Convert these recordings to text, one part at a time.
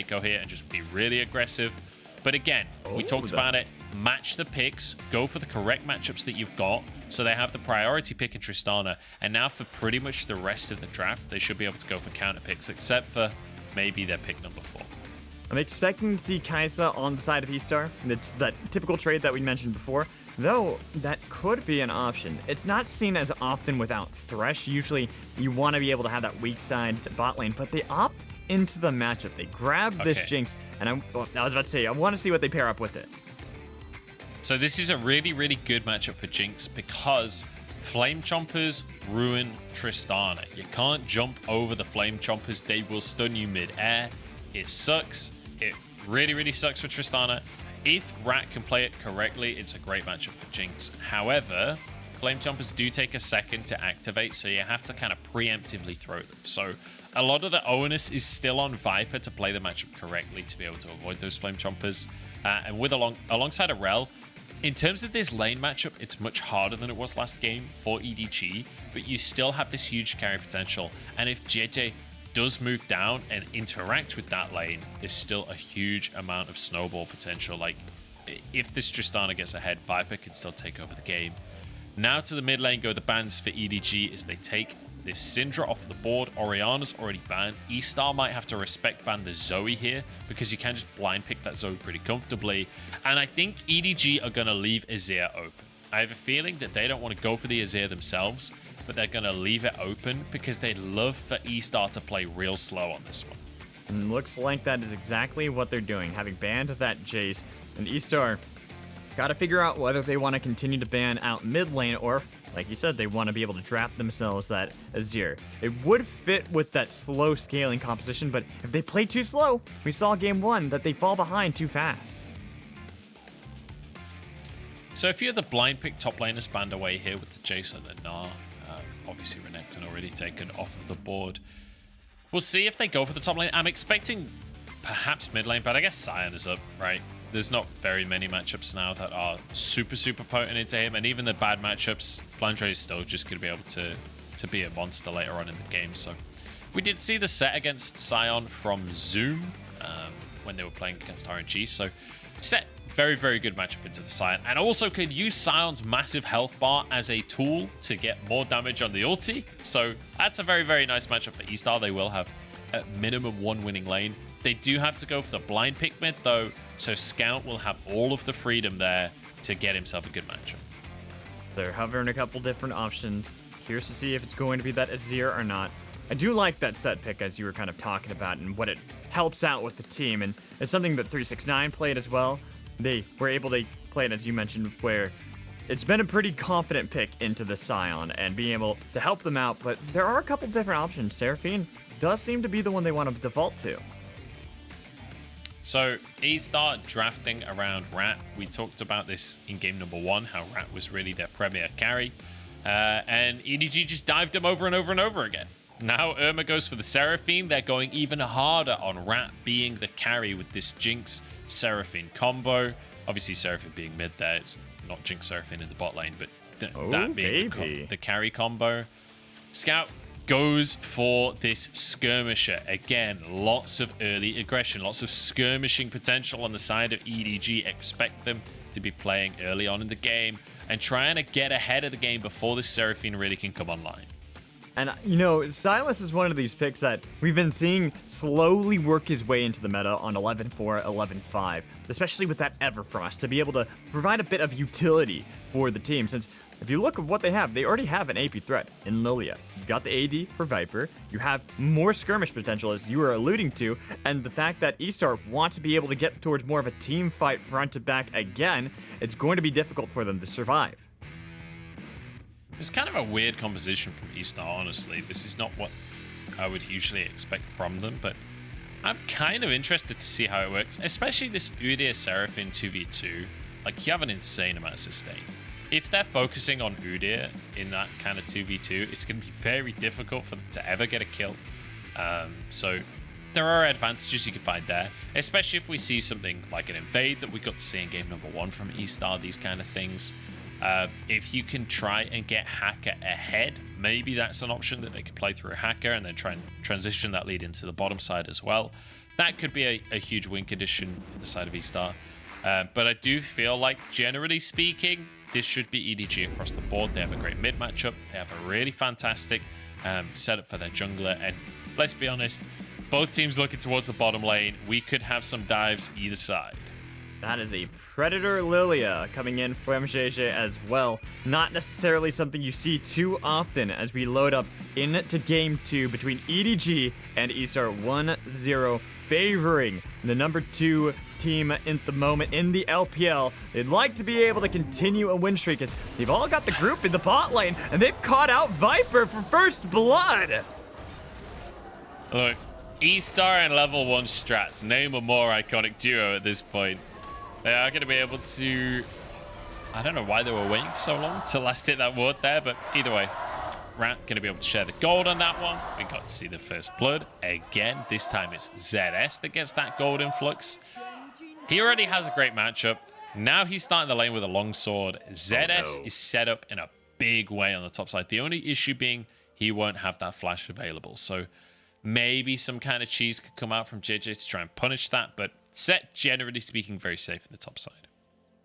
Meiko here and just be really aggressive. But again, we talked about it. Match the picks. Go for the correct matchups that you've got. So they have the priority pick in Tristana. And now for pretty much the rest of the draft, they should be able to go for counter picks, except for maybe their pick number 4. I'm expecting to see Kai'Sa on the side of eStar. It's that typical trade that we mentioned before, though that could be an option. It's not seen as often without Thresh. Usually you want to be able to have that weak side to bot lane, but they opt into the matchup. They grab this Jinx, and I was about to say, I want to see what they pair up with it. So this is a really, really good matchup for Jinx because Flame Chompers ruin Tristana. You can't jump over the Flame Chompers. They will stun you mid-air. It sucks. It really, really sucks for Tristana. If Rat can play it correctly, it's a great matchup for Jinx. However, Flame Chompers do take a second to activate, so you have to kind of preemptively throw them. So a lot of the onus is still on Viper to play the matchup correctly to be able to avoid those Flame Chompers. And with alongside a Rell, in terms of this lane matchup, it's much harder than it was last game for EDG, but you still have this huge carry potential. And if Jiejie does move down and interact with that lane, there's still a huge amount of snowball potential. Like, if this Tristana gets ahead, Viper can still take over the game. Now to the mid lane go the bans for EDG as they take this Syndra off the board. Orianna's already banned. eStar might have to respect ban the Zoe here because you can just blind pick that Zoe pretty comfortably. And I think EDG are going to leave Azir open. I have a feeling that they don't want to go for the Azir themselves, but they're going to leave it open because they'd love for eStar to play real slow on this one. And looks like that is exactly what they're doing, having banned that Jace. And eStar got to figure out whether they want to continue to ban out mid lane or, like you said, they want to be able to draft themselves that Azir. It would fit with that slow scaling composition, but if they play too slow, we saw game 1 that they fall behind too fast. So if you're the blind pick top laners banned away here with the Jace and the Gnar, obviously Renekton already taken off of the board. We'll see if they go for the top lane. I'm expecting perhaps mid lane, but I guess Sion is up, right? There's not very many matchups now that are super, super potent into him. And even the bad matchups, Flandre is still just going to be able to be a monster later on in the game. So we did see the Sett against Sion from Zoom when they were playing against RNG. So Sett, very, very good matchup into the Sion. And also can use Sion's massive health bar as a tool to get more damage on the ulti. So that's a very, very nice matchup for eStar. They will have at minimum 1 winning lane. They do have to go for the blind pick mid though. So Scout will have all of the freedom there to get himself a good matchup. They're hovering a couple different options. Curious to see if it's going to be that Azir or not. I do like that Sett pick as you were kind of talking about and what it helps out with the team. And it's something that 369 played as well. They were able to play it, as you mentioned, where it's been a pretty confident pick into the Sion and being able to help them out. But there are a couple different options. Seraphine does seem to be the one they want to default to. So eStar drafting around Rat. We talked about this in game number 1, how Rat was really their premier carry. And EDG just dived him over and over and over again. Now Irma goes for the Seraphine. They're going even harder on Rat being the carry with this Jinx Seraphine combo. Obviously Seraphine being mid there. It's not Jinx Seraphine in the bot lane, but that being the carry combo. Scout goes for this skirmisher. Again, lots of early aggression, lots of skirmishing potential on the side of EDG. Expect them to be playing early on in the game and trying to get ahead of the game before this Seraphine really can come online. And, you know, Sylas is one of these picks that we've been seeing slowly work his way into the meta on 11.4, 11.5, especially with that Everfrost, to be able to provide a bit of utility for the team. Since if you look at what they already have an AP threat in Lillia. You got the AD for Viper, you have more skirmish potential, as you were alluding to, and the fact that eStar wants to be able to get towards more of a team fight front to back again, it's going to be difficult for them to survive. It's kind of a weird composition from eStar, honestly. This is not what I would usually expect from them, but I'm kind of interested to see how it works, especially this Udyr Seraphine 2v2. Like, you have an insane amount of sustain. If they're focusing on Udyr in that kind of 2v2, it's going to be very difficult for them to ever get a kill. So there are advantages you can find there, especially if we see something like an invade that we got to see in game number 1 from eStar, these kind of things. If you can try and get Hacker ahead, maybe that's an option that they could play through a Hacker and then try and transition that lead into the bottom side as well. that could be a huge win condition for the side of eStar. But I do feel like, generally speaking, this should be EDG across the board. They have a great mid matchup. They have a really fantastic setup for their jungler. And let's be honest, both teams looking towards the bottom lane. We could have some dives either side. That is a Predator Lillia coming in from Jiejie as well. Not necessarily something you see too often as we load up into Game 2 between EDG and eStar 1-0, favoring the number 2 team in the moment in the LPL. They'd like to be able to continue a win streak as they've all got the group in the bot lane, and they've caught out Viper for first blood. Look, eStar and level 1 strats, name a more iconic duo at this point. They are going to be able to... I don't know why they were waiting for so long to last hit that ward there, but either way, Rat going to be able to share the gold on that one. We got to see the first blood. Again, this time it's ZS that gets that gold influx. He already has a great matchup. Now he's starting the lane with a long sword. ZS is set up in a big way on the top side. The only issue being he won't have that flash available. So maybe some kind of cheese could come out from Jiejie to try and punish that, but Sett, generally speaking, very safe in the top side.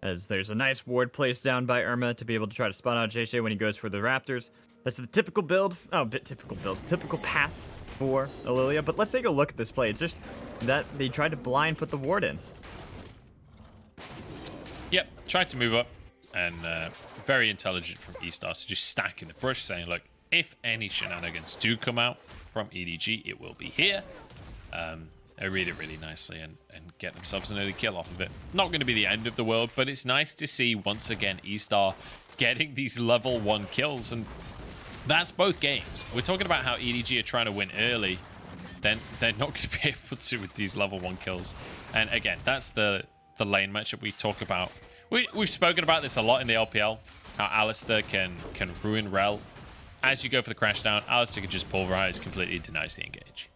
As there's a nice ward placed down by Irma to be able to try to spot out Jiejie when he goes for the Raptors. That's the typical build. Oh, typical path for Lillia. But let's take a look at this play. It's just that they tried to blind put the ward in. Yep, tried to move up, and very intelligent from eStar. So just stacking the brush, saying, look, if any shenanigans do come out from EDG, it will be here. They read it really nicely and get themselves an early kill off of it. Not going to be the end of the world, but it's nice to see once again eStar getting these level 1 kills, and that's both games. We're talking about how EDG are trying to win early, then they're not going to be able to with these level 1 kills. And again, that's the lane matchup we talk about. We've spoken about this a lot in the LPL, how Alistar can ruin Rell. As you go for the crash down, Alistar can just pulverize, completely denies the engage.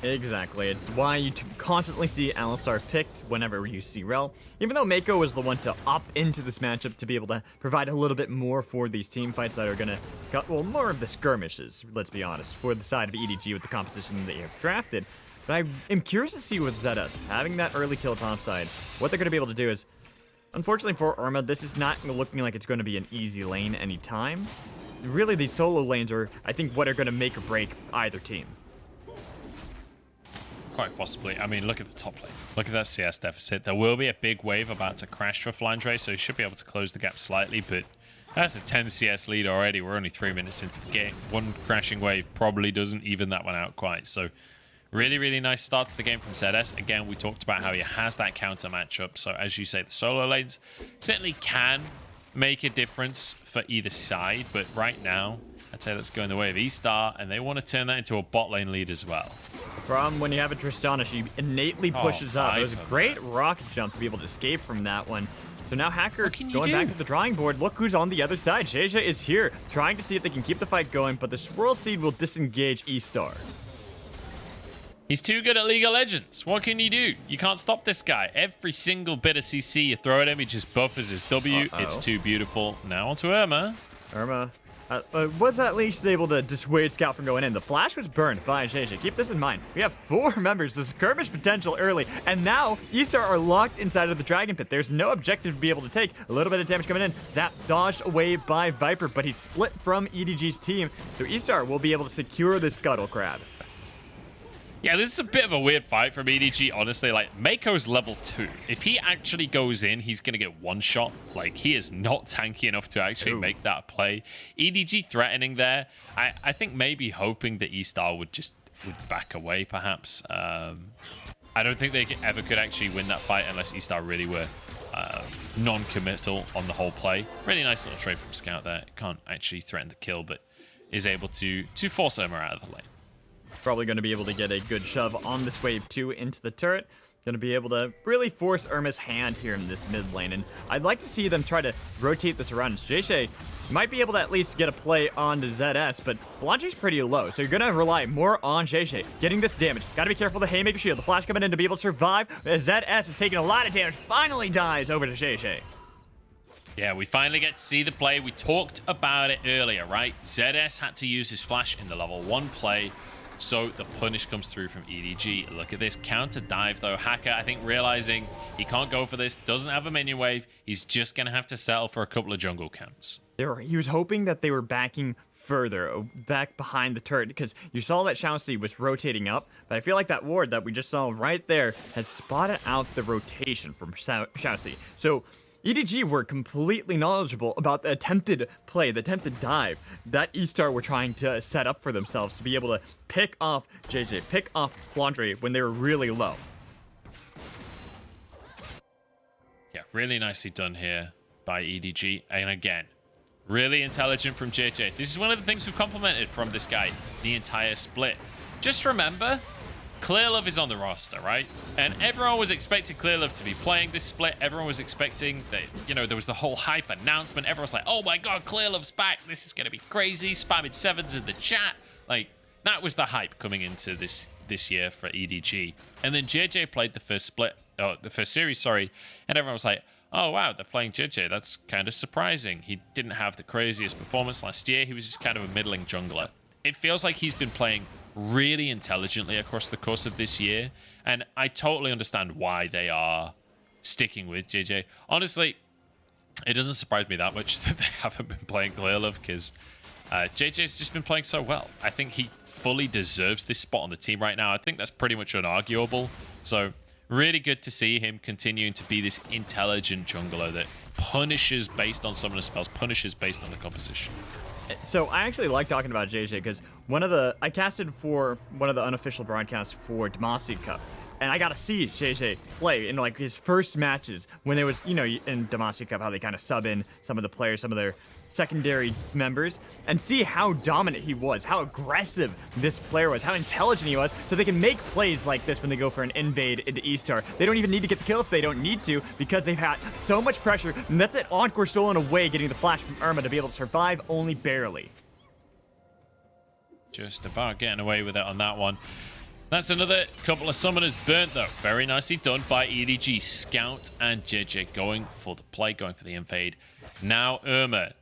Exactly. It's why you constantly see Alistar picked whenever you see Rell. Even though Meiko was the one to opt into this matchup to be able to provide a little bit more for these team fights that are going to... Well, more of the skirmishes, let's be honest, for the side of EDG with the composition that you have drafted. But I am curious to see with ZS, having that early kill topside, what they're going to be able to do is... Unfortunately for Irma, this is not looking like it's going to be an easy lane anytime. Really, these solo lanes are, I think, what are going to make or break either team. Quite possibly. I mean, look at the top lane. Look at that CS deficit. There will be a big wave about to crash for Flandre, so he should be able to close the gap slightly, but that's a 10 CS lead already. We're only 3 minutes into the game. One crashing wave probably doesn't even that one out quite. So really, really nice start to the game from ZS. Again, we talked about how he has that counter matchup. So as you say, the solo lanes certainly can make a difference for either side, but right now, I'd say that's going the way of eStar, and they want to turn that into a bot lane lead as well. The problem when you have a Tristana, she innately pushes up. It was a great rocket jump to be able to escape from that one. So now Hacker going back to the drawing board. Look who's on the other side. Jiejie is here, trying to see if they can keep the fight going, but the Swirl Seed will disengage eStar. He's too good at League of Legends. What can you do? You can't stop this guy. Every single bit of CC you throw at him, he just buffers his W. It's too beautiful. Now onto Irma. Irma was at least able to dissuade Scout from going in. The flash was burned by Jiejie. Keep this in mind. We have 4 members, the skirmish potential early, and now eStar are locked inside of the Dragon Pit. There's no objective to be able to take. A little bit of damage coming in. Zap dodged away by Viper, but he's split from EDG's team, so eStar will be able to secure the Scuttle Crab. Yeah, this is a bit of a weird fight from EDG, honestly. Like, Meiko's level 2. If he actually goes in, he's going to get one shot. Like, he is not tanky enough to actually make that play. EDG threatening there. I think maybe hoping that eStar would back away, perhaps. I don't think they ever could actually win that fight unless eStar really were non-committal on the whole play. Really nice little trade from Scout there. Can't actually threaten the kill, but is able to force Irma out of the lane. Probably going to be able to get a good shove on this wave 2 into the turret. Going to be able to really force Irma's hand here in this mid lane. And I'd like to see them try to rotate this around. Jiejie might be able to at least get a play onto ZS, but Flandre's pretty low. So you're going to rely more on Jiejie getting this damage. Got to be careful of the Haymaker Shield. The flash coming in to be able to survive. ZS is taking a lot of damage. Finally dies over to Jiejie. Yeah, we finally get to see the play. We talked about it earlier, right? ZS had to use his flash in the level 1 play. So the punish comes through from EDG. Look at this counter dive though. Hacker, I think, realizing he can't go for this, doesn't have a minion wave. He's just going to have to settle for a couple of jungle camps. He was hoping that they were backing further, back behind the turret, because you saw that ShiauC was rotating up, but I feel like that ward that we just saw right there had spotted out the rotation from ShiauC. So EDG were completely knowledgeable about the attempted play, the attempted dive that eStar were trying to set up for themselves to be able to pick off Jiejie, pick off Flandre when they were really low. Yeah, really nicely done here by EDG. And again, really intelligent from Jiejie. This is one of the things we've complimented from this guy the entire split. Just remember, Clearlove is on the roster, right? And everyone was expecting Clearlove to be playing this split. Everyone was expecting that, you know, there was the whole hype announcement. Everyone's like, oh my god, Clearlove's back. This is going to be crazy. Spamming sevens in the chat. Like, that was the hype coming into this year for EDG. And then Jiejie played the first split, the first series, sorry. And everyone was like, oh wow, they're playing Jiejie. That's kind of surprising. He didn't have the craziest performance last year. He was just kind of a middling jungler. It feels like he's been playing really intelligently across the course of this year, and I totally understand why they are sticking with Jiejie. Honestly, it doesn't surprise me that much that they haven't been playing Clearlove, because Jiejie's just been playing so well. I think he fully deserves this spot on the team right now. I think that's pretty much unarguable. So really good to see him continuing to be this intelligent jungler that punishes based on summoner spells, punishes based on the composition. So I actually like talking about Jiejie because I casted for one of the unofficial broadcasts for Demacia Cup, and I got to see Jiejie play in like his first matches when there was, you know, in Demacia Cup how they kind of sub in some of the players, some of their secondary members, and see how dominant he was, how aggressive this player was, how intelligent he was, so they can make plays like this when they go for an invade into eStar. They don't even need to get the kill if they don't need to, because they've had so much pressure, and that's it. Encore stolen away, getting the flash from Irma to be able to survive only barely. Just about getting away with it on that one. That's another couple of summoners burnt, though. Very nicely done by EDG. Scout and Jiejie going for the play, going for the invade. Now Irma,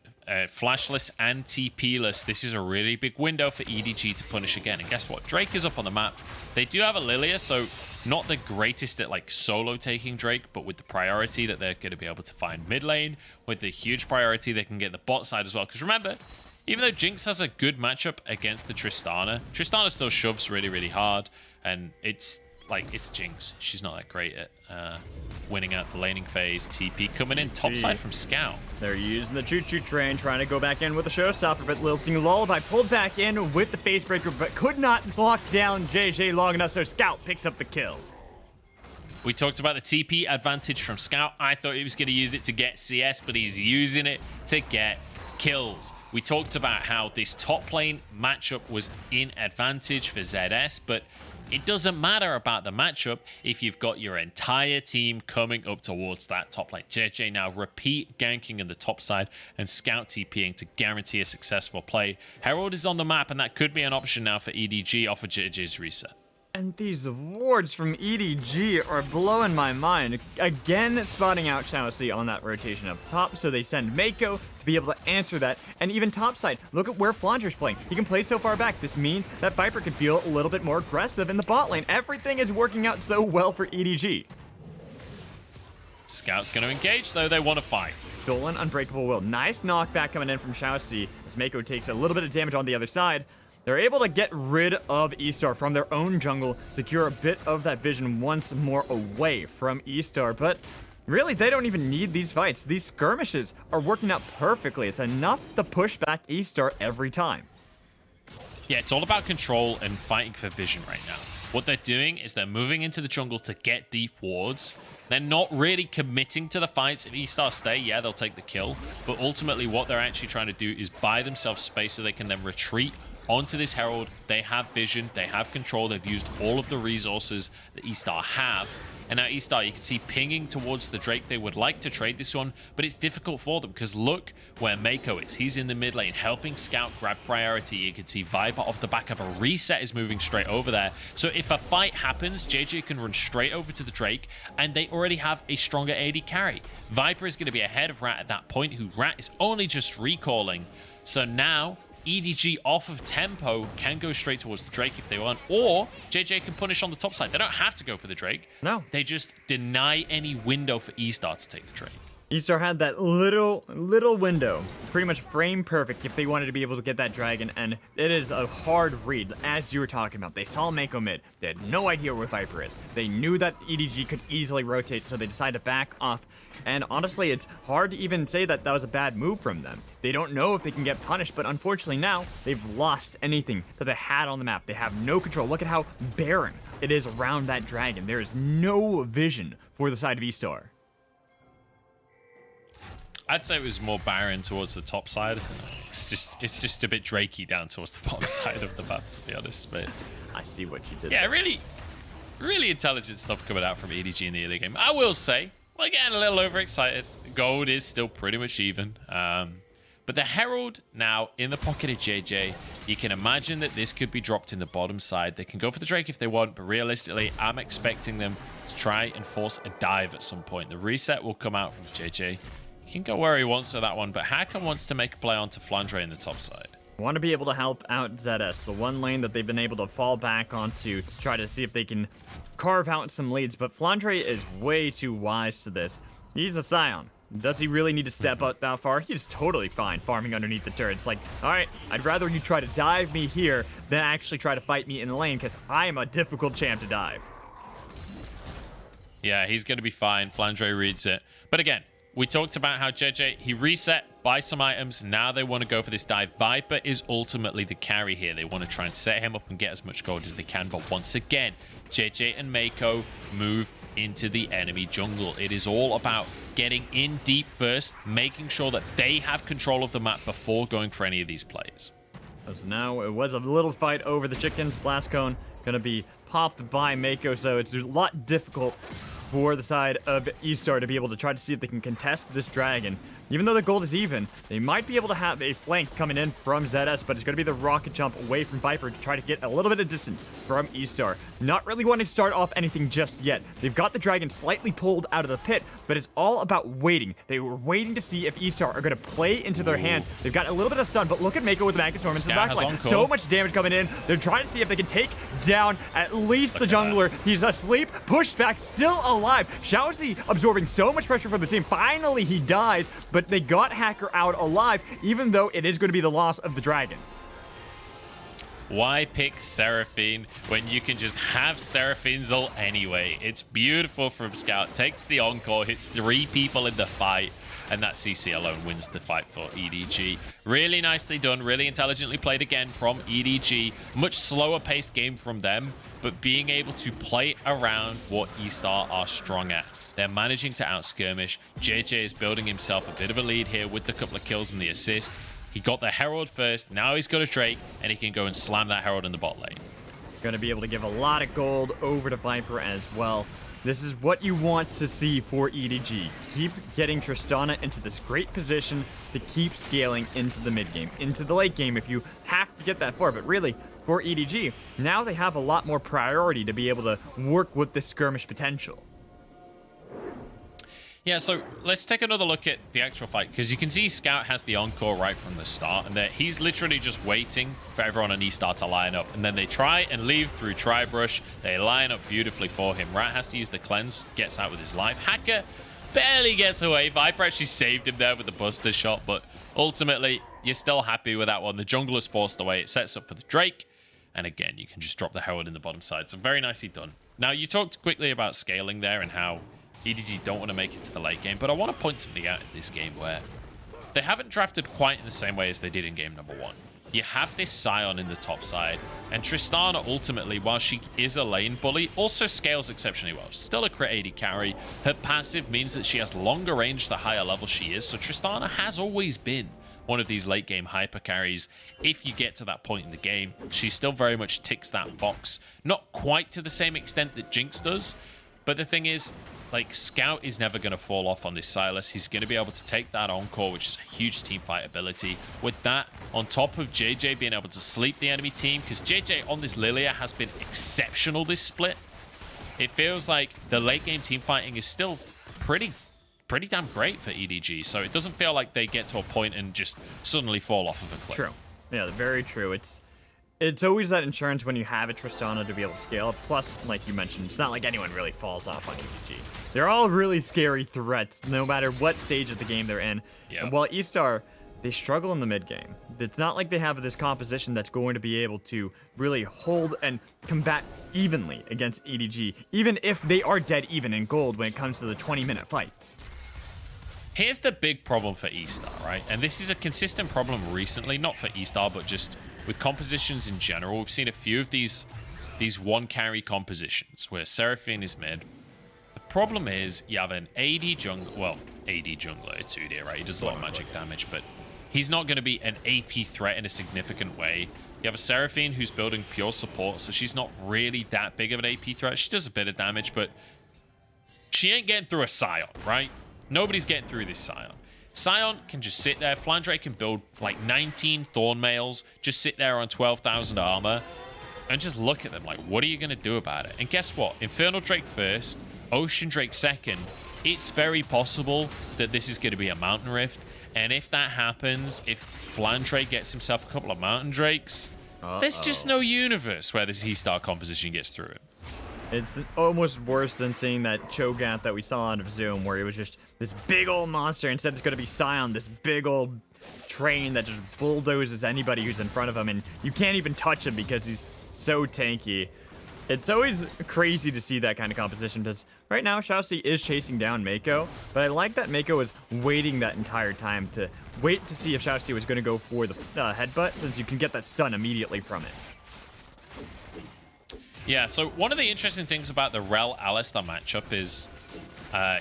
flashless and TP-less. This is a really big window for EDG to punish again. And guess what? Drake is up on the map. They do have a Lillia, so not the greatest at like solo taking Drake, but with the priority that they're going to be able to find mid lane, with the huge priority they can get the bot side as well. Because remember, even though Jinx has a good matchup against the Tristana, Tristana still shoves really, really hard, and it's Jinx. She's not that great at winning out the laning phase. TP coming in topside from Scout. They're using the choo-choo train, trying to go back in with a showstopper, but Lilting Lullaby pulled back in with the facebreaker, but could not block down Jiejie long enough, so Scout picked up the kill. We talked about the TP advantage from Scout. I thought he was going to use it to get CS, but he's using it to get kills. We talked about how this top lane matchup was in advantage for ZS, but it doesn't matter about the matchup if you've got your entire team coming up towards that top lane. Jiejie now repeat ganking in the top side and Scout TPing to guarantee a successful play. Herald is on the map, and that could be an option now for EDG off of Jiejie's reset. And these wards from EDG are blowing my mind. Again, spotting out ShiauC on that rotation up top, so they send Meiko to be able to answer that. And even topside, look at where Flandre's playing. He can play so far back. This means that Viper can feel a little bit more aggressive in the bot lane. Everything is working out so well for EDG. Scout's going to engage, though. They want to fight. Dolan, Unbreakable Will. Nice knockback coming in from ShiauC as Meiko takes a little bit of damage on the other side. They're able to get rid of eStar from their own jungle, secure a bit of that vision once more away from eStar, but really, they don't even need these fights. These skirmishes are working out perfectly. It's enough to push back eStar every time. Yeah, it's all about control and fighting for vision right now. What they're doing is they're moving into the jungle to get deep wards. They're not really committing to the fights. If eStar stay, yeah, they'll take the kill, but ultimately what they're actually trying to do is buy themselves space so they can then retreat onto this Herald. They have vision, they have control, they've used all of the resources that eStar have. And now eStar, you can see pinging towards the Drake. They would like to trade this one, but it's difficult for them because look where Meiko is. He's in the mid lane, helping Scout grab priority. You can see Viper off the back of a reset is moving straight over there. So if a fight happens, Jiejie can run straight over to the Drake, and they already have a stronger AD carry. Viper is going to be ahead of Rat at that point, who Rat is only just recalling. So now EDG off of tempo can go straight towards the Drake if they want, or Jiejie can punish on the top side. They don't have to go for the Drake. No. They just deny any window for eStar to take the Drake. eStar had that little window, pretty much frame perfect if they wanted to be able to get that dragon, and it is a hard read, as you were talking about. They saw Meiko mid. They had no idea where Viper is. They knew that EDG could easily rotate, so they decided to back off. And honestly, it's hard to even say that that was a bad move from them. They don't know if they can get punished, but unfortunately now, they've lost anything that they had on the map. They have no control. Look at how barren it is around that dragon. There is no vision for the side of eStar. I'd say it was more barren towards the top side. It's just a bit Drakey down towards the bottom side of the map, to be honest. But I see what you did. Yeah, really intelligent stuff coming out from EDG in the early game. I will say, well, again, a little overexcited. Gold is still pretty much even. But the Herald now in the pocket of Jiejie, you can imagine that this could be dropped in the bottom side. They can go for the Drake if they want, but realistically, I'm expecting them to try and force a dive at some point. The reset will come out from Jiejie. He can go where he wants with that one, but Hacker wants to make a play onto Flandre in the top side. Want to be able to help out ZS, the one lane that they've been able to fall back onto to try to see if they can carve out some leads, but Flandre is way too wise to this. He's a Sion. Does he really need to step out that far? He's totally fine farming underneath the turrets. Like, all right, I'd rather you try to dive me here than actually try to fight me in the lane, because I am a difficult champ to dive. Yeah, he's going to be fine. Flandre reads it. But again, we talked about how Jiejie, he reset, buy some items. Now they want to go for this dive. Viper is ultimately the carry here. They want to try and set him up and get as much gold as they can. But once again, Jiejie and Meiko move into the enemy jungle. It is all about getting in deep first, making sure that they have control of the map before going for any of these plays. As now, it was a little fight over the chickens. Blast Cone gonna be popped by Meiko, so it's a lot difficult for the side of eStar to be able to try to see if they can contest this dragon. Even though the gold is even, they might be able to have a flank coming in from ZS, but it's going to be the rocket jump away from Viper to try to get a little bit of distance from eStar. Not really wanting to start off anything just yet. They've got the dragon slightly pulled out of the pit, but it's all about waiting. They were waiting to see if eStar are going to play into their hands. They've got a little bit of stun, but look at Meiko with the Magnet Storm into the backline. So much damage coming in. They're trying to see if they can take down at least the jungler. He's asleep, pushed back, still alive. ShiauC absorbing so much pressure from the team. Finally, he dies, but they got Hacker out alive, even though it is going to be the loss of the dragon. Why pick Seraphine when you can just have Seraphine's ult anyway? It's beautiful from Scout. Takes the encore, hits 3 people in the fight, and that CC alone wins the fight for EDG. Really nicely done, really intelligently played again from EDG. Much slower paced game from them, but being able to play around what eStar are strong at. They're managing to out-skirmish. Jiejie is building himself a bit of a lead here with the couple of kills and the assist. He got the Herald first, now he's got a Drake, and he can go and slam that Herald in the bot lane. Going to be able to give a lot of gold over to Viper as well. This is what you want to see for EDG. Keep getting Tristana into this great position to keep scaling into the mid game, into the late game if you have to get that far. But really, for EDG, now they have a lot more priority to be able to work with this skirmish potential. Yeah, so let's take another look at the actual fight, because you can see Scout has the encore right from the start, and that he's literally just waiting for everyone on eStar to line up, and then they try and leave through Tri-Brush. They line up beautifully for him. Rat has to use the cleanse, gets out with his life. Hacker barely gets away. Viper actually saved him there with the Buster shot, but ultimately, you're still happy with that one. The jungle is forced away. It sets up for the Drake, and again, you can just drop the Herald in the bottom side. So very nicely done. Now, you talked quickly about scaling there and how EDG don't want to make it to the late game, but I want to point something out in this game where they haven't drafted quite in the same way as they did in game number 1. You have this Sion in the top side, and Tristana ultimately, while she is a lane bully, also scales exceptionally well. She's still a crit 80 carry. Her passive means that she has longer range the higher level she is, so Tristana has always been one of these late game hyper carries. If you get to that point in the game, she still very much ticks that box. Not quite to the same extent that Jinx does, but the thing is, like, Scout is never going to fall off on this Sylas. He's going to be able to take that encore, which is a huge team fight ability. With that, on top of Jiejie being able to sleep the enemy team, because Jiejie on this Lillia has been exceptional this split. It feels like the late game team fighting is still pretty damn great for EDG. So it doesn't feel like they get to a point and just suddenly fall off of a cliff. True. Yeah, very true. It's always that insurance when you have a Tristana to be able to scale. Plus, like you mentioned, it's not like anyone really falls off on EDG. They're all really scary threats, no matter what stage of the game they're in. Yeah. And while eStar, they struggle in the mid game. It's not like they have this composition that's going to be able to really hold and combat evenly against EDG, even if they are dead even in gold when it comes to the 20-minute fights. Here's the big problem for eStar, right? And this is a consistent problem recently, not for eStar, but just with compositions in general. We've seen a few of these one carry compositions where Seraphine is mid. The problem is you have an AD jungler, it's Udyr, right? He does a lot of magic damage, but he's not going to be an AP threat in a significant way. You have a Seraphine who's building pure support, so she's not really that big of an AP threat. She does a bit of damage, but she ain't getting through a Sion, right? Nobody's getting through this Sion. Sion can just sit there. Flandre can build like 19 Thorn Mails, just sit there on 12,000 armor, and just look at them like, what are you going to do about it? And guess what? Infernal Drake first, Ocean Drake second. It's very possible that this is going to be a Mountain Rift. And if that happens, if Flandre gets himself a couple of Mountain Drakes, there's just no universe where this eStar composition gets through him. It's almost worse than seeing that Cho'Gath that we saw on Zoom, where it was just this big old monster. Instead, it's going to be Sion, this big old train that just bulldozes anybody who's in front of him, and you can't even touch him because he's so tanky. It's always crazy to see that kind of composition, because right now, ShiauC is chasing down Meiko, but I like that Meiko is waiting that entire time to wait to see if ShiauC was going to go for the headbutt, since you can get that stun immediately from it. Yeah, so one of the interesting things about the Rell Alistar matchup is,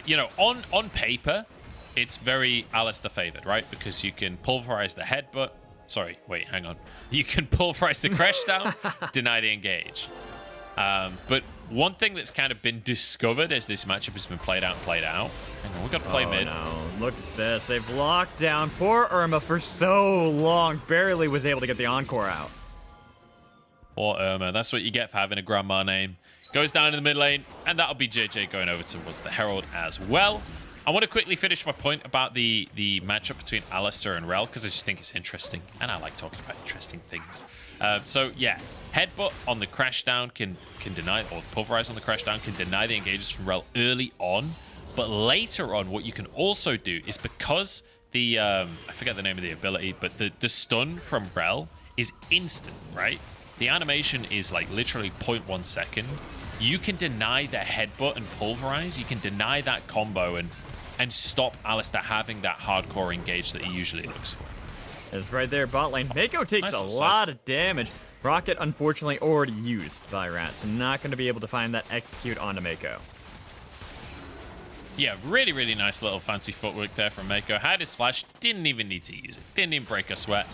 you know, on paper, it's very Alistar favored, right? Because you can pulverize the headbutt. Sorry, wait, hang on. You can pulverize the crash down, deny the engage. But one thing that's kind of been discovered as this matchup has been played out. Hang on, we've got to play mid. No, look at this. They've locked down poor Irma for so long. Barely was able to get the encore out. Or Irma. That's what you get for having a grandma name. Goes down in the mid lane, and that'll be Jiejie going over towards the Herald as well. I want to quickly finish my point about the matchup between Alistar and Rell, because I just think it's interesting, and I like talking about interesting things. So, yeah, headbutt on the crash down can deny, or pulverize on the crash down can deny the engages from Rell early on. But later on, what you can also do is, because the, I forget the name of the ability, but the stun from Rell is instant, right? The animation is like literally 0.1 second. You can deny the headbutt and pulverize. You can deny that combo and stop Alistar having that hardcore engage that he usually looks for. It's right there, bot lane. Meiko takes a lot of damage. Rocket, unfortunately, already used by Rat, so not going to be able to find that execute onto Meiko. Yeah, really, really nice little fancy footwork there from Meiko. Had his flash, didn't even need to use it. Didn't even break a sweat.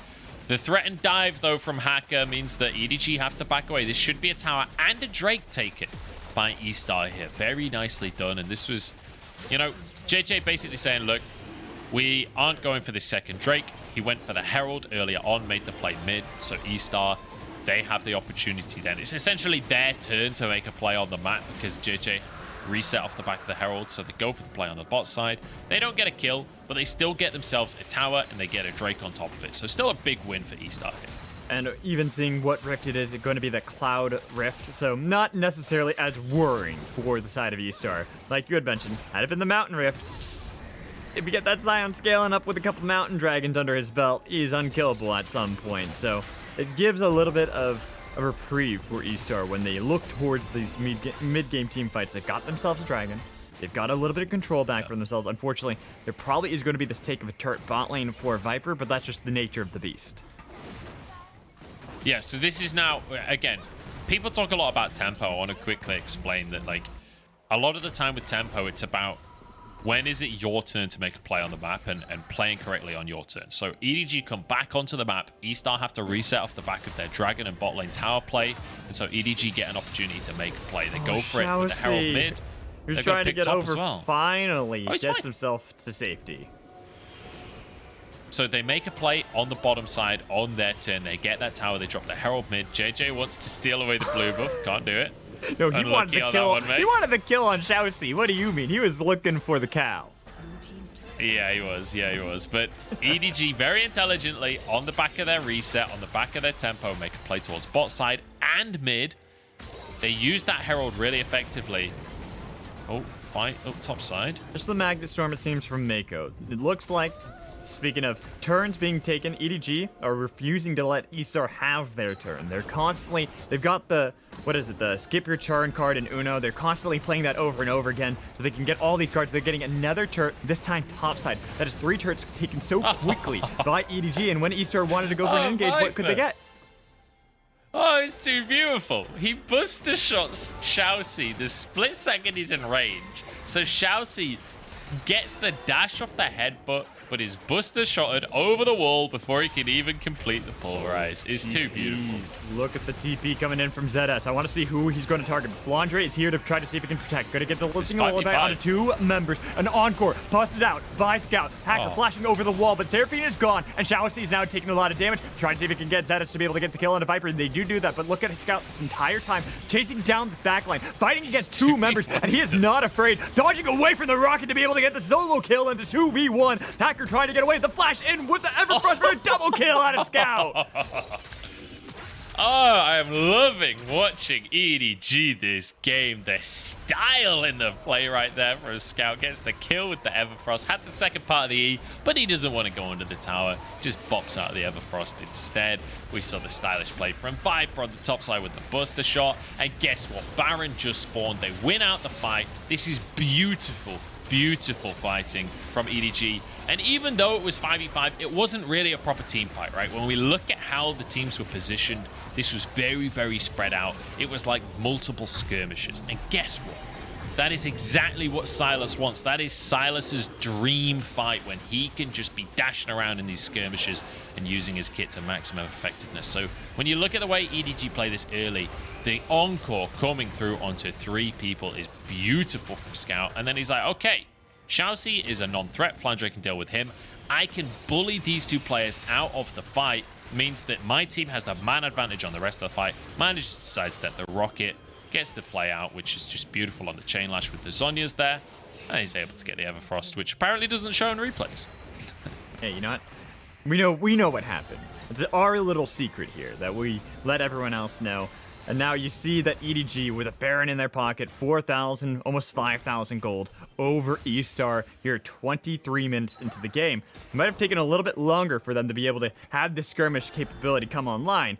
The threatened dive, though, from Hacker means that EDG have to back away. This should be a tower and a Drake taken by eStar here. Very nicely done. And this was, you know, Jiejie basically saying, look, we aren't going for this second Drake. He went for the Herald earlier on, made the play mid. So eStar, they have the opportunity then. It's essentially their turn to make a play on the map because Jiejie reset off the back of the Herald, so they go for the play on the bot side. They don't get a kill, but they still get themselves a tower, and they get a Drake on top of it. So still a big win for eStar here. And even seeing what rift it is, it's going to be the Cloud Rift, so not necessarily as worrying for the side of eStar. Like you had mentioned, had it been the Mountain Rift, if you get that Sion scaling up with a couple Mountain Dragons under his belt, he's unkillable at some point. So it gives a little bit of a reprieve for eStar when they look towards these mid-game team fights. They've got themselves a dragon. They've got a little bit of control back for themselves. Unfortunately, there probably is going to be this take of a turret bot lane for Viper, but that's just the nature of the beast. Yeah, so this is now, again, people talk a lot about tempo. I want to quickly explain that, like, a lot of the time with tempo, it's about when is it your turn to make a play on the map and playing correctly on your turn. So EDG come back onto the map. eStar have to reset off the back of their dragon and bot lane tower play. And so EDG get an opportunity to make a play. They go for it with the Herald mid. He's trying to get over, finally gets fine. Himself to safety. So they make a play on the bottom side on their turn. They get that tower. They drop the Herald mid. Jiejie wants to steal away the blue buff. Can't do it. No, he wanted the kill. He wanted the kill on ShiauC. What do you mean? He was looking for the cow. Yeah, he was. Yeah, he was. But EDG very intelligently on the back of their reset, on the back of their tempo, make a play towards bot side and mid. They used that Herald really effectively. Oh, fight up top side. Just the Magnet Storm, it seems, from Meiko. It looks like, speaking of turns being taken, EDG are refusing to let eStar have their turn. They're constantly, they've got the, what is it, the skip your turn card in Uno. They're constantly playing that over and over again so they can get all these cards. They're getting another turn, this time topside. That is 3 turns taken so quickly by EDG. And when eStar wanted to go for an engage, what could they get? Oh, it's too beautiful. He buster shots ShiauC the split second he's in range. So ShiauC gets the dash off the headbutt, but is buster shotted over the wall before he can even complete the pulverize. It's too beautiful. Look at the TP coming in from ZS. I want to see who he's going to target. Flandre is here to try to see if he can protect. Going to get the listening lullaby onto 2 members. An encore busted out by Scout. Hacker flashing over the wall, but Seraphine is gone, and ShiauC is now taking a lot of damage. Trying to see if he can get ZS to be able to get the kill on a Viper. They do that, but look at Scout this entire time, chasing down this backline, fighting against 2 members, and he is not afraid. Dodging away from the rocket to be able to get the solo kill into 2v1. Hacker trying to get away. The flash in with the Everfrost for a double kill out of Scout. Oh, I am loving watching EDG this game. The style in the play right there for a Scout. Gets the kill with the Everfrost. Had the second part of the E, but he doesn't want to go under the tower. Just bops out of the Everfrost instead. We saw the stylish play from Viper on the top side with the buster shot. And guess what? Baron just spawned. They win out the fight. This is beautiful. Beautiful fighting from EDG. And even though it was 5v5, it wasn't really a proper team fight, right? When we look at how the teams were positioned, this was very, very spread out. It was like multiple skirmishes. And guess what? That is exactly what Sylas wants. That is Sylas's dream fight, when he can just be dashing around in these skirmishes and using his kit to maximum effectiveness. So when you look at the way EDG play this early, the encore coming through onto 3 people is beautiful from Scout. And then he's like, okay, ShiauC is a non-threat. Flandre can deal with him. I can bully these 2 players out of the fight. Means that my team has the man advantage on the rest of the fight. Manages to sidestep the rocket. Gets the play out, which is just beautiful on the chain lash with the Zhonya's there. And he's able to get the Everfrost, which apparently doesn't show in replays. Hey, you know what? We know what happened. It's our little secret here that we let everyone else know. And now you see that EDG, with a Baron in their pocket, 4,000, almost 5,000 gold over eStar here 23 minutes into the game. It might have taken a little bit longer for them to be able to have this skirmish capability come online.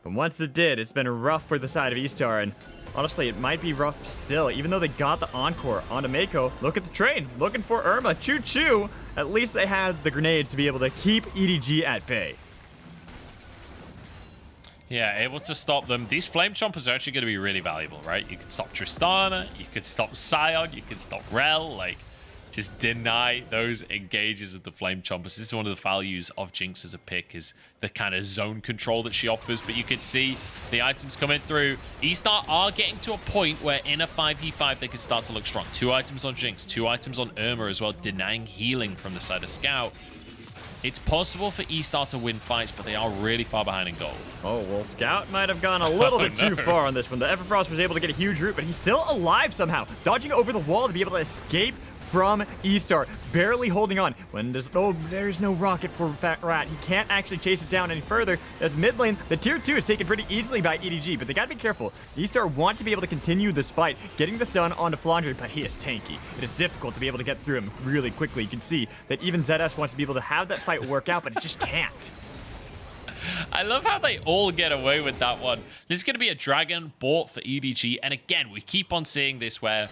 But once it did, it's been rough for the side of eStar, and honestly, it might be rough still. Even though they got the encore onto Meiko, look at the train, looking for Irma, choo-choo. At least they had the grenades to be able to keep EDG at bay. Yeah, able to stop them. These flame chompers are actually going to be really valuable, right? You could stop Tristana, you could stop Sion, you could stop Rell. Like, just deny those engages of the flame chompers. This is one of the values of Jinx as a pick, is the kind of zone control that she offers. But you could see the items coming through. eStar are getting to a point where in a 5v5 they can start to look strong. 2 items on Jinx, 2 items on Irma as well, denying healing from the side of Scout. It's possible for eStar to win fights, but they are really far behind in gold. Oh, well, Scout might have gone a little bit too far on this one. The Everfrost was able to get a huge root, but he's still alive somehow, dodging over the wall to be able to escape from eStar, barely holding on. When does, oh, there's no rocket for Fat Rat. He can't actually chase it down any further. As mid lane, the tier 2 is taken pretty easily by EDG, but they gotta be careful. eStar want to be able to continue this fight, getting the stun onto Flandre, but he is tanky. It is difficult to be able to get through him really quickly. You can see that even ZS wants to be able to have that fight work out, but it just can't. I love how they all get away with that one. This is going to be a dragon bought for EDG, and again, we keep on seeing this where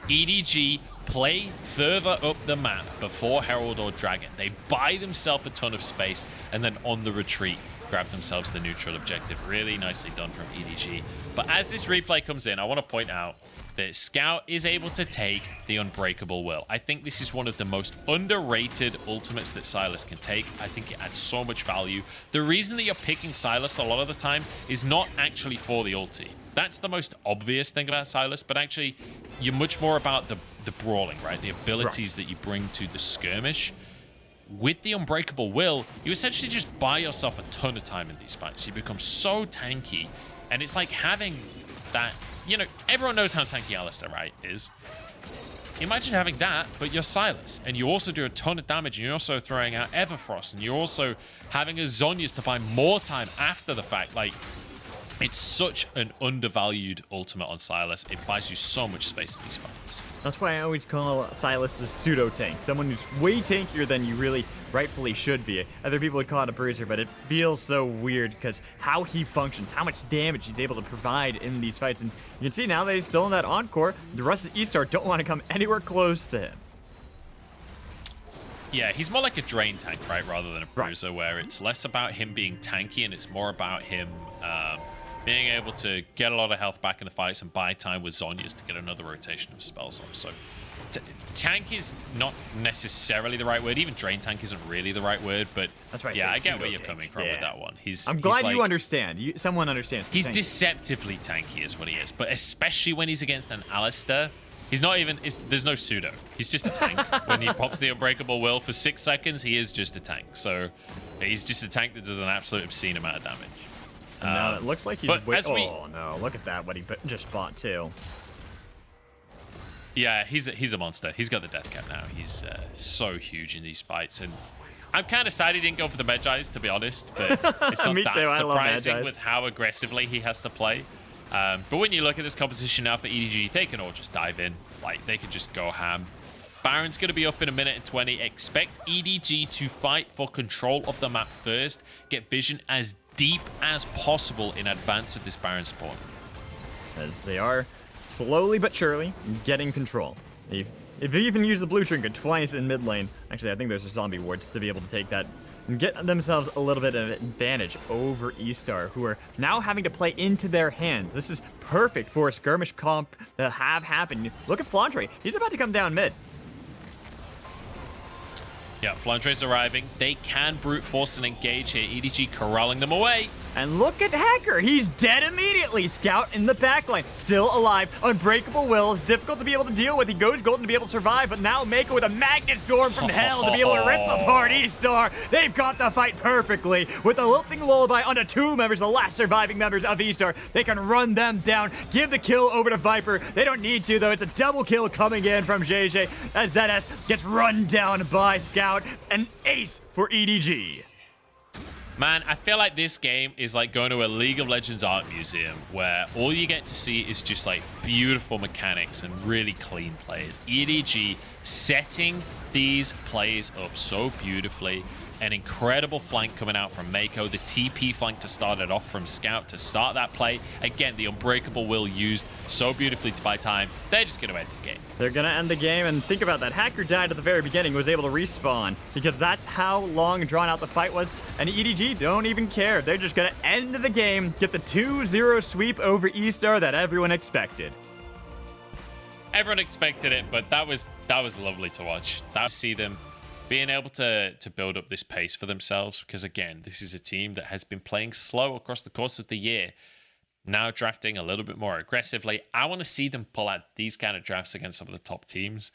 EDG play further up the map before Herald or Dragon. They buy themselves a ton of space and then on the retreat grab themselves the neutral objective. Really nicely done from EDG. But as this replay comes in, I want to point out that Scout is able to take the Unbreakable Will. I think this is one of the most underrated ultimates that Sylas can take. I think it adds so much value. The reason that you're picking Sylas a lot of the time is not actually for the ulti. That's the most obvious thing about Sylas, but actually you're much more about the brawling, right? The abilities that you bring to the skirmish. With the Unbreakable Will, you essentially just buy yourself a ton of time in these fights. You become so tanky, and it's like having that, you know, everyone knows how tanky Alistar, right, is. imagine having that, but you're Sylas, and you also do a ton of damage, and you're also throwing out Everfrost, and you're also having a Zhonya's to buy more time after the fact. Like, it's such an undervalued ultimate on Sylas. It buys you so much space in these fights. That's why I always call Sylas the pseudo tank, someone who's way tankier than you really rightfully should be. Other people would call it a bruiser, but it feels so weird because how he functions, how much damage he's able to provide in these fights. And you can see now that he's still in that encore, the rest of eStar don't want to come anywhere close to him. Yeah, he's more like a drain tank, right, rather than a bruiser, where it's less about him being tanky and it's more about him being able to get a lot of health back in the fights and buy time with Zhonya's to get another rotation of spells off. So tank is not necessarily the right word. Even drain tank isn't really the right word, but that's right. Yeah, I get where you're coming from with that one. I'm glad you understand. Someone understands. He's deceptively tanky is what he is, but especially when he's against an Alistar, he's not even, there's no pseudo. He's just a tank. When he pops the Unbreakable Will for 6 seconds, he is just a tank. So he's just a tank that does an absolute obscene amount of damage. Now it looks like he's oh no, look at that, what he just bought too. Yeah, he's a monster. He's got the death cap now. He's so huge in these fights, and I'm kind of sad he didn't go for the Medjais, to be honest, but it's not that surprising with how aggressively he has to play. But when you look at this composition now for EDG, they can all just dive in. Like, they can just go ham. Baron's going to be up in 1:20. Expect EDG to fight for control of the map first. Get vision as deep as possible in advance of this Baron spawn. As they are slowly but surely getting control. If you even use the blue trinket twice in mid lane, actually I think there's a zombie ward just to be able to take that and get themselves a little bit of advantage over eStar, who are now having to play into their hands. This is perfect for a skirmish comp to have happen. Look at Flandre. He's about to come down mid. Yeah, Flandre's arriving. They can brute force and engage here. EDG corralling them away. And look at Hacker. He's dead immediately. Scout in the backline. Still alive. Unbreakable Will. Difficult to be able to deal with. He goes golden to be able to survive. But now Meiko with a Magnet Storm from hell to be able to rip apart eStar. They've got the fight perfectly. With a lilting lullaby onto 2 members, the last surviving members of eStar. They can run them down. Give the kill over to Viper. They don't need to, though. It's a double kill coming in from Jiejie as ZS gets run down by Scout. An ace for EDG. Man, I feel like this game is like going to a League of Legends art museum where all you get to see is just like beautiful mechanics and really clean plays. EDG setting these plays up so beautifully. An incredible flank coming out from Meiko. The TP flank to start it off from Scout to start that play. Again, the Unbreakable Will used so beautifully to buy time. They're just going to end the game. They're going to end the game, and think about that. Hacker died at the very beginning, was able to respawn, because that's how long drawn out the fight was, and EDG don't even care. They're just going to end the game, get the 2-0 sweep over eStar that everyone expected. Everyone expected it, but that was lovely to watch. That see them being able to build up this pace for themselves, because again, this is a team that has been playing slow across the course of the year, now drafting a little bit more aggressively. I want to see them pull out these kind of drafts against some of the top teams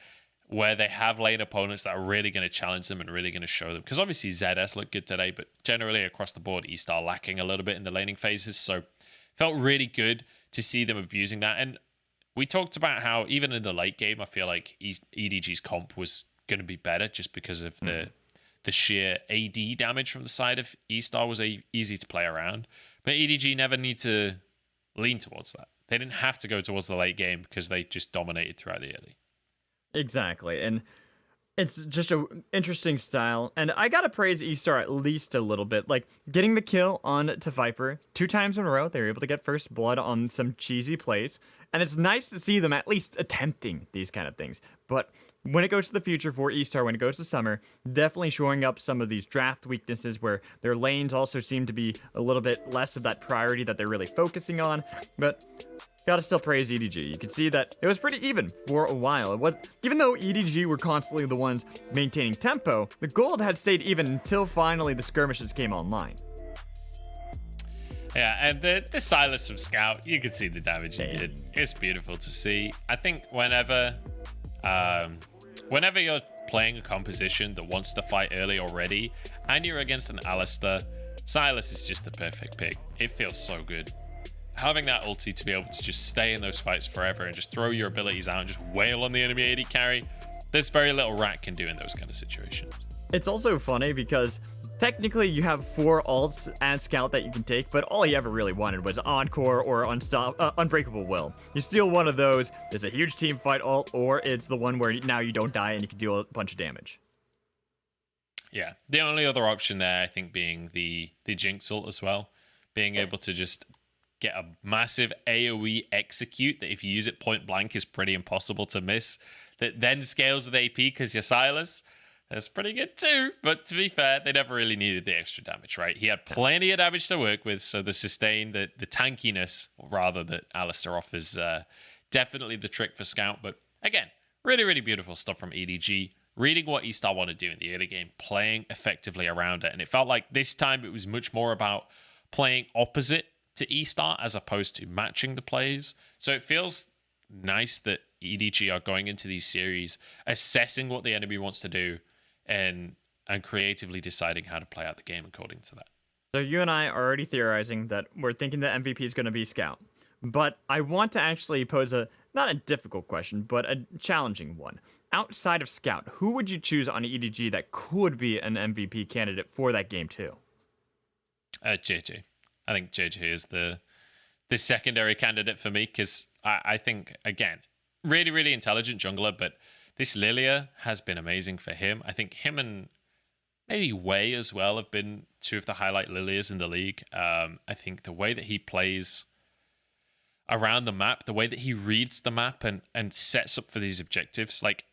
where they have lane opponents that are really going to challenge them and really going to show them, because obviously ZS looked good today, but generally across the board eStar lacking a little bit in the laning phases. So felt really good to see them abusing that. And we talked about how even in the late game, I feel like EDG's comp was going to be better just because of the sheer AD damage from the side of eStar was easy to play around. But EDG never need to lean towards that. They didn't have to go towards the late game because they just dominated throughout the early. Exactly, and it's just an interesting style, and I gotta praise eStar at least a little bit. Like, getting the kill on to Viper 2 times in a row, they were able to get first blood on some cheesy plays, and it's nice to see them at least attempting these kind of things. But when it goes to the future for eStar, when it goes to summer, definitely showing up some of these draft weaknesses where their lanes also seem to be a little bit less of that priority that they're really focusing on. But gotta still praise EDG. You can see that it was pretty even for a while. Even though EDG were constantly the ones maintaining tempo, the gold had stayed even until finally the skirmishes came online. Yeah, and the Sylas from Scout, you can see the damage he did. It's beautiful to see. I think whenever you're playing a composition that wants to fight early already, and you're against an Alistar, Sylas is just the perfect pick. It feels so good. having that ulti to be able to just stay in those fights forever and just throw your abilities out and just wail on the enemy AD carry, there's very little Rat can do in those kind of situations. It's also funny because technically you have 4 ults and Scout that you can take, but all he ever really wanted was Encore or Unbreakable Will. You steal one of those, there's a huge team fight ult, or it's the one where now you don't die and you can deal a bunch of damage. Yeah, the only other option there, I think, being the Jinx ult as well. Being able to just get a massive AoE execute that if you use it point blank is pretty impossible to miss. That then scales with AP because you're Sylas. That's pretty good too. But to be fair, they never really needed the extra damage, right? He had plenty of damage to work with, so the sustain, the tankiness, rather, that Alistar offers, definitely the trick for Scout. But again, really, really beautiful stuff from EDG. Reading what eStar want to do in the early game, playing effectively around it. And it felt like this time it was much more about playing opposite to eStar as opposed to matching the plays. So it feels nice that EDG are going into these series, assessing what the enemy wants to do and creatively deciding how to play out the game according to that. So you and I are already theorizing that we're thinking the MVP is going to be Scout. But I want to actually pose not a difficult question, but a challenging one. Outside of Scout, who would you choose on EDG that could be an MVP candidate for that game too? Jiejie. I think Jiejie is the secondary candidate for me because I think, again, really, really intelligent jungler, but this Lillia has been amazing for him. I think him and maybe Wei as well have been 2 of the highlight Lillias in the league. I think the way that he plays around the map, the way that he reads the map and sets up for these objectives, like,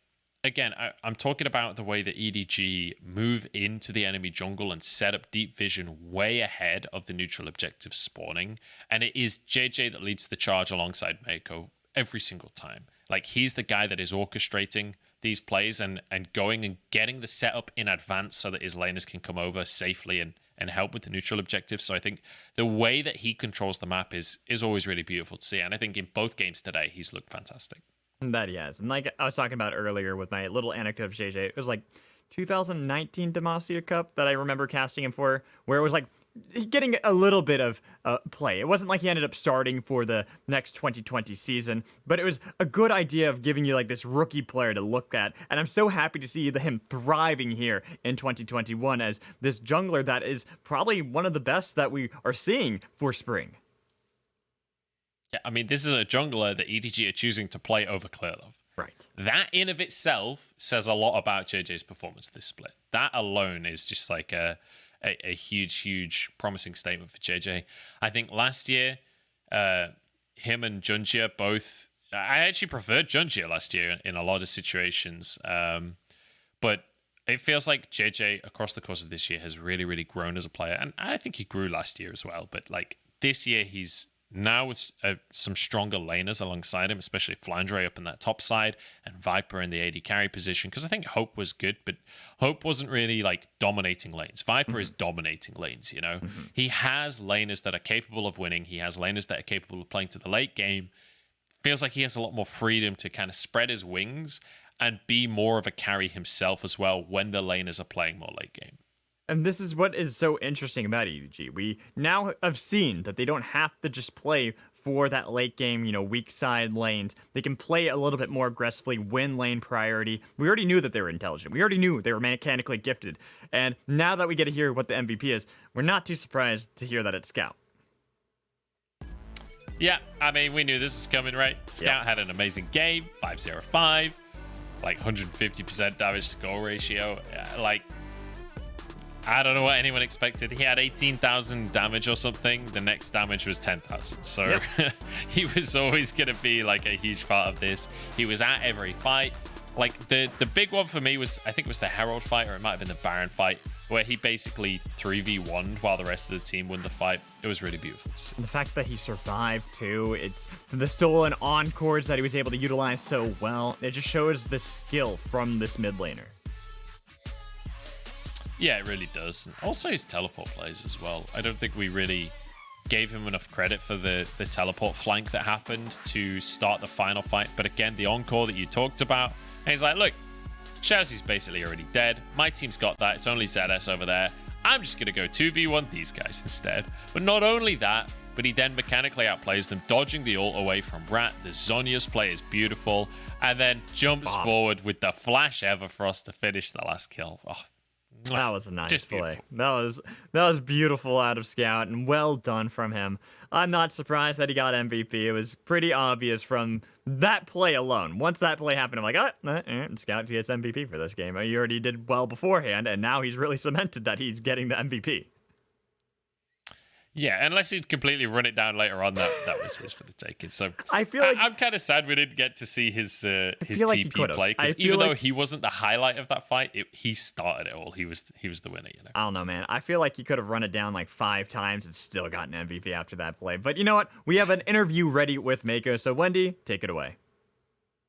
again, I'm talking about the way that EDG move into the enemy jungle and set up deep vision way ahead of the neutral objective spawning. And it is Jiejie that leads the charge alongside Meiko every single time. Like, he's the guy that is orchestrating these plays and going and getting the setup in advance so that his laners can come over safely and help with the neutral objective. So I think the way that he controls the map is always really beautiful to see. And I think in both games today, he's looked fantastic. That he has. And like I was talking about earlier with my little anecdote of Jiejie, it was like 2019 Demacia Cup that I remember casting him for, where it was like getting a little bit of play. It wasn't like he ended up starting for the next 2020 season, but it was a good idea of giving you like this rookie player to look at. And I'm so happy to see him thriving here in 2021 as this jungler that is probably one of the best that we are seeing for spring. Yeah, I mean, this is a jungler that EDG are choosing to play over Clearlove. Right. That in of itself says a lot about Jiejie's performance this split. That alone is just like a huge promising statement for Jiejie. I think last year, him and Junjie both... I actually preferred Junjie last year in a lot of situations. But it feels like Jiejie, across the course of this year, has really, really grown as a player. And I think he grew last year as well. But like this year, he's now with some stronger laners alongside him, especially Flandre up in that top side and Viper in the AD carry position. Because I think Hope was good, but Hope wasn't really like dominating lanes. Viper is dominating lanes, you know? He has laners that are capable of winning. He has laners that are capable of playing to the late game. Feels like he has a lot more freedom to kind of spread his wings and be more of a carry himself as well when the laners are playing more late game. And this is what is so interesting about EDG. We now have seen that they don't have to just play for that late game, weak side lanes. They can play a little bit more aggressively, win lane priority. We already knew that they were intelligent. We already knew they were mechanically gifted. And now that we get to hear what the MVP is, we're not too surprised to hear that it's Scout. Yeah, I mean, we knew this was coming, right? Scout had an amazing game, 5-0-5, like 150% damage to goal ratio. I don't know what anyone expected. He had 18,000 damage or something. The next damage was 10,000. So he was always going to be like a huge part of this. He was at every fight. Like the big one for me was, I think it was the Herald fight, or it might have been the Baron fight, where he basically 3v1'd while the rest of the team won the fight. It was really beautiful to see. And the fact that he survived too, it's the stolen encores that he was able to utilize so well. It just shows the skill from this mid laner. Yeah, it really does. And also his teleport plays as well. I don't think we really gave him enough credit for the teleport flank that happened to start the final fight. But again, the encore that you talked about, and he's like, look, ShiauC's basically already dead. My team's got that. It's only ZS over there. I'm just going to go 2v1 these guys instead. But not only that, but he then mechanically outplays them, dodging the ult away from Rat. The Zhonya's play is beautiful, and then jumps forward with the flash Everfrost to finish the last kill. Oh, that was a nice just play. beautiful. That was beautiful out of Scout, and well done from him. I'm not surprised that he got MVP. It was pretty obvious from that play alone. Once that play happened, I'm like, Scout gets MVP for this game. He already did well beforehand, and now he's really cemented that he's getting the MVP. Yeah, unless he'd completely run it down later on, that was his for the taking. So I feel like I'm kind of sad we didn't get to see his TP play, because even though he wasn't the highlight of that fight, he started it all. He was the winner, you know. I don't know, man. I feel like he could have run it down like 5 times and still gotten MVP after that play. But you know what? We have an interview ready with Meiko, so Wendy, take it away.